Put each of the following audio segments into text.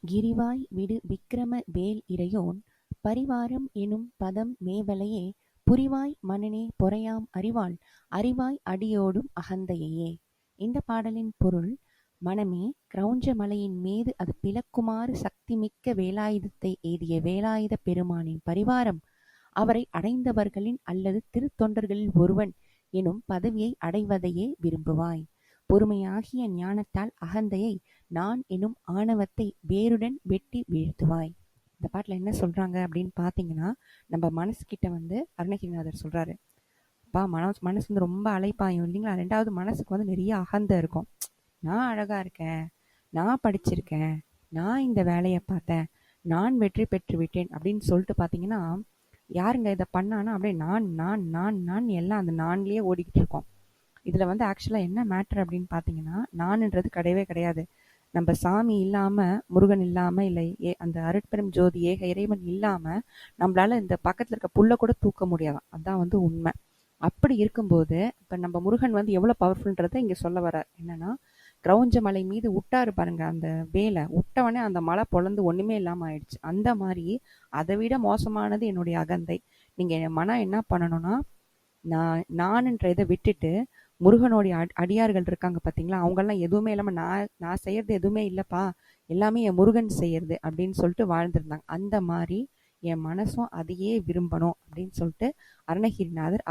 கிரிவாய் விடு விக்கிரம வேல் இறையோன் பரிவாரம் எனும் பதம் மேவலையே புரிவாய் மனனே பொறையாம் அறிவாள் அறிவாய் அடியோடும் அகந்தையே. இந்த பாடலின் பொருள்: மனமே, கிரௌஞ்ச மலையின் மீது அது பிளக்குமாறு சக்திமிக்க வேலாயுதத்தை ஏந்திய வேலாயுத பெருமானின் பரிவாரம், அவரை அடைந்தவர்களின் அல்லது திருத்தொண்டர்களில் ஒருவன் எனும் பதவியை அடைவதையே விரும்புவாய். பொறுமையாகிய ஞானத்தால் அகந்தையை, நான் எனும் ஆணவத்தை வேருடன் வெட்டி வீழ்த்துவாய். இந்த பாட்டில் என்ன சொல்றாங்க அப்படின்னு பார்த்தீங்கன்னா, நம்ம மனசுக்கிட்ட அருணகிரிநாதர் சொல்றாரு, அப்பா மனசு ரொம்ப அலைப்பாயும் இல்லைங்களா. ரெண்டாவது, மனசுக்கு நிறைய அகந்தை இருக்கும். நான் அழகா இருக்கேன், நான் படிச்சிருக்கேன், நான் இந்த வேலையை பார்த்தேன், நான் வெற்றி பெற்று விட்டேன் அப்படின்னு சொல்லிட்டு பார்த்தீங்கன்னா, யாருங்க இதை பண்ணானா அப்படியே நான் நான் நான் நான் எல்லாம் அந்த நான்லயே ஓடிக்கிட்டு இருக்கோம். இதுல ஆக்சுவலா என்ன மேட்டர் அப்படின்னு பார்த்தீங்கன்னா, நான்ன்றது கிடையவே கிடையாது. நம்ம சாமி இல்லாம, முருகன் இல்லாம, இல்லை அந்த அருட்பெரும் ஜோதி ஏக இறைவன் இல்லாம நம்மளால இந்த பக்கத்துல இருக்க புல்ல கூட தூக்க முடியாதான். அதான் உண்மை. அப்படி இருக்கும்போது இப்ப நம்ம முருகன் எவ்வளவு பவர்ஃபுல்ன்றதை இங்க சொல்ல வர என்னன்னா, கிரௌஞ்ச மலை மீது விட்டாரு பாருங்க அந்த வேலை, விட்டவனே அந்த மலை பொழந்து ஒண்ணுமே இல்லாம ஆயிடுச்சு. அந்த மாதிரி அதை விட மோசமானது என்னுடைய அகந்தை. நீங்க என் மனம் என்ன பண்ணணும்னா, நான்ன்ற இதை விட்டுட்டு முருகனுடைய அடியார்கள் இருக்காங்க பார்த்தீங்களா, அவங்கெல்லாம் எதுவுமே இல்லாமல் நான் செய்யறது எதுவுமே இல்லைப்பா, எல்லாமே என் முருகன் செய்யறது அப்படின்னு சொல்லிட்டு வாழ்ந்துருந்தாங்க. அந்த மாதிரி என் மனசும் அதையே விரும்பணும் அப்படின்னு சொல்லிட்டு அருணகிரிநாதர்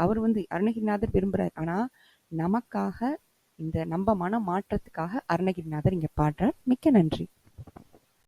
அருணகிரிநாதர் விரும்புறாரு. ஆனால் நமக்காக, இந்த நம்ம மன மாற்றத்துக்காக அருணகிரிநாதர் இங்கே பாடுறார். மிக்க நன்றி.